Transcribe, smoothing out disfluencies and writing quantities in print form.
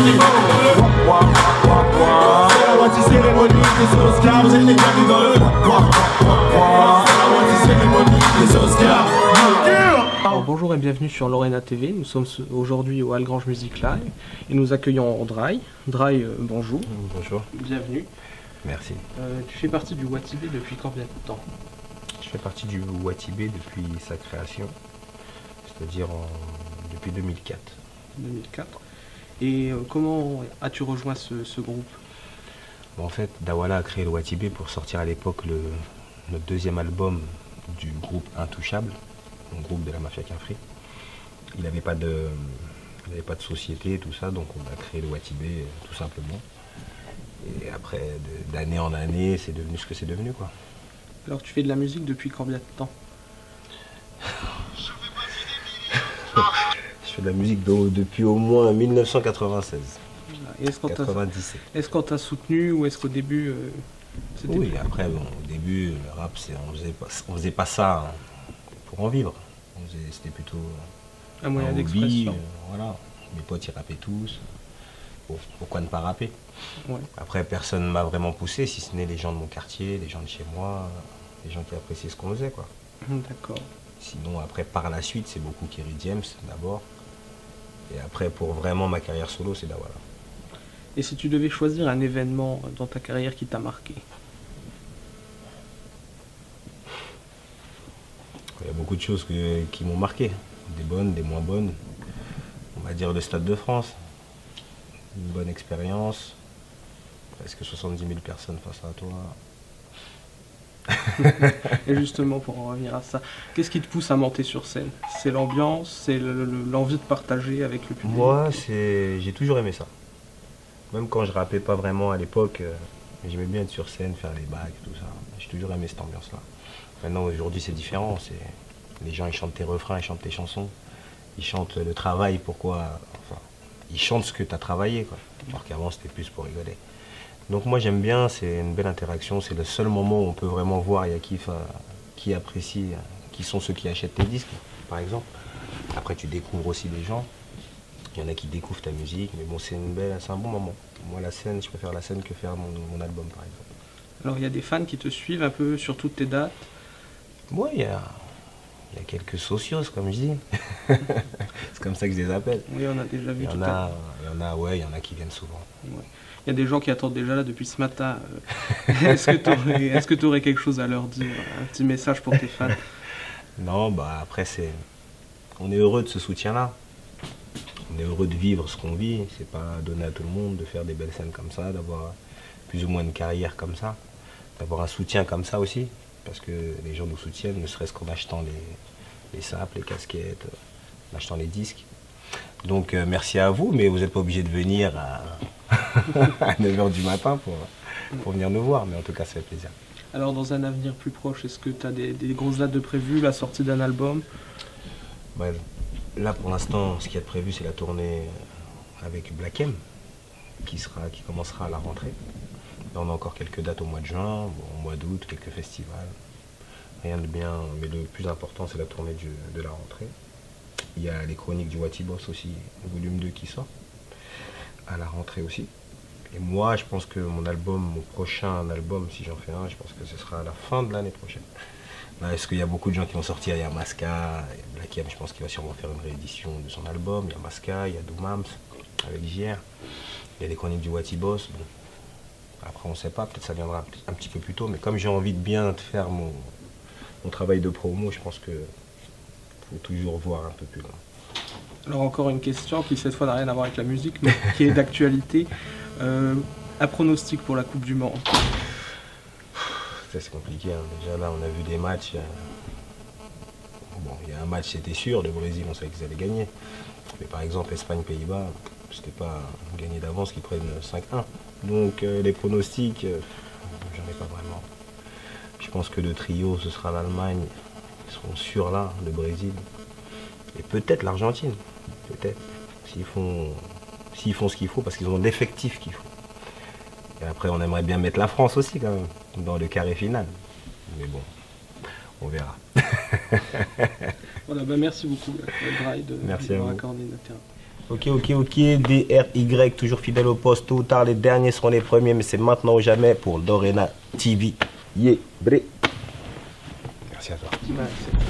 animaux. C'est la anti-cérémonie des Oscars, j'ai les gars dans le c'est la anti-cérémonie des Oscars. Alors, bonjour et bienvenue sur Lorena TV. Nous sommes aujourd'hui au Algrange Music Live et nous accueillons Dry. Dry, bonjour. Bonjour. Bienvenue. Merci. Tu fais partie du Watibé depuis combien de temps? Je fais partie du Watibé depuis sa création, c'est-à-dire depuis 2004. 2004. Et comment as-tu rejoint ce groupe? Bon, en fait, Dawala a créé le Watibé pour sortir à l'époque notre deuxième album du groupe Intouchable, un groupe de la mafia Quinfri. Il n'avait pas de société, tout ça, donc on a créé le Watibé tout simplement. Et après, d'année en année, c'est devenu ce que c'est devenu, quoi. Alors tu fais de la musique depuis combien de temps? Je fais de la musique depuis au moins 1996. Est-ce qu'on 97. Est-ce qu'on t'a soutenu ou est-ce qu'au début c'était... Oui, après, bon, au début, le rap, on faisait pas ça pour en vivre. C'était plutôt un moyen hobby, d'expression. voilà. Mes potes, ils rappaient tous. Bon, pourquoi ne pas rapper? Ouais. Après, personne ne m'a vraiment poussé, si ce n'est les gens de mon quartier, les gens de chez moi, les gens qui appréciaient ce qu'on faisait, quoi. D'accord. Sinon, après, par la suite, c'est beaucoup Kerry James, d'abord. Et après, pour vraiment ma carrière solo, c'est Dawala. Et si tu devais choisir un événement dans ta carrière qui t'a marqué? Il y a beaucoup de choses qui m'ont marqué, des bonnes, des moins bonnes. On va dire le Stade de France, une bonne expérience, presque 70 000 personnes face à toi. Et justement, pour en revenir à ça, qu'est-ce qui te pousse à monter sur scène? C'est l'ambiance, c'est l'envie de partager avec le public? Moi, j'ai toujours aimé ça. Même quand je rappais pas vraiment à l'époque, j'aimais bien être sur scène, faire les bacs, tout ça. J'ai toujours aimé cette ambiance-là. Maintenant, aujourd'hui, c'est différent. Les gens, ils chantent tes refrains, ils chantent tes chansons. Ils chantent le travail, pourquoi... Enfin, ils chantent ce que tu as travaillé, quoi. Alors qu'avant, c'était plus pour rigoler. Donc moi, j'aime bien, c'est une belle interaction. C'est le seul moment où on peut vraiment voir, il y a qui apprécie, qui sont ceux qui achètent tes disques, par exemple. Après, tu découvres aussi des gens. Il y en a qui découvrent ta musique, mais bon, c'est un bon moment. Moi, la scène, je préfère la scène que faire mon album, par exemple. Alors, il y a des fans qui te suivent un peu sur toutes tes dates? Moi, il y a quelques socios, comme je dis. C'est comme ça que je les appelle. Oui, on a déjà vu tout à l'heure. Il y en a qui viennent souvent. Ouais. Il y a des gens qui attendent déjà là depuis ce matin. Est-ce que tu aurais quelque chose à leur dire? Un petit message pour tes fans? Non, bah après, on est heureux de ce soutien-là. On est heureux de vivre ce qu'on vit. C'est pas donné à tout le monde de faire des belles scènes comme ça, d'avoir plus ou moins une carrière comme ça, d'avoir un soutien comme ça aussi. Parce que les gens nous soutiennent, ne serait-ce qu'en achetant les sapes, les casquettes, en achetant les disques. Donc merci à vous, mais vous n'êtes pas obligé de venir à 9h du matin pour venir nous voir. Mais en tout cas, ça fait plaisir. Alors dans un avenir plus proche, est-ce que tu as des grosses dates de prévues, la sortie d'un album? Ouais, là pour l'instant, ce qu'il y a de prévu, c'est la tournée avec Black M, qui commencera à la rentrée. Là, on a encore quelques dates au mois de juin, au mois d'août, quelques festivals. Rien de bien, mais le plus important, c'est la tournée de la rentrée. Il y a les chroniques du Watiboss aussi, volume 2 qui sort, à la rentrée aussi. Et moi, je pense que mon prochain album, si j'en fais un, je pense que ce sera à la fin de l'année prochaine. Là, est-ce qu'il y a beaucoup de gens qui vont sortir? Il y a Maska, Black M, je pense qu'il va sûrement faire une réédition de son album. Il y a Maska, il y a Doumams, avec JR. Il y a les chroniques du Watiboss. Bon. Après, on ne sait pas, peut-être ça viendra un petit peu plus tôt, mais comme j'ai envie de bien faire mon travail de promo, je pense qu'il faut toujours voir un peu plus loin. Alors encore une question qui cette fois n'a rien à voir avec la musique, mais qui est d'actualité. Un pronostic pour la Coupe du Monde? Ça c'est compliqué, hein. Déjà là, on a vu des matchs. Bon, il y a un match, c'était sûr, le Brésil, on savait qu'ils allaient gagner. Mais par exemple, Espagne-Pays-Bas, c'était pas gagné d'avance qu'ils prennent 5-1. Donc les pronostics, j'en ai pas vraiment. Je pense que le trio, ce sera l'Allemagne, ils seront sûrs là, le Brésil. Et peut-être l'Argentine, peut-être. S'ils font ce qu'il faut, parce qu'ils ont l'effectif qu'il faut. Et après, on aimerait bien mettre la France aussi, quand même, dans le carré final. Mais bon, on verra. Voilà, bah merci beaucoup, Dry, de Merci m'avoir à vous. accordé notre terrain. Ok, DRY, toujours fidèle au poste. Tôt ou tard, les derniers seront les premiers, mais c'est maintenant ou jamais pour Lorena TV. Yeah, bré. Merci à toi. Merci.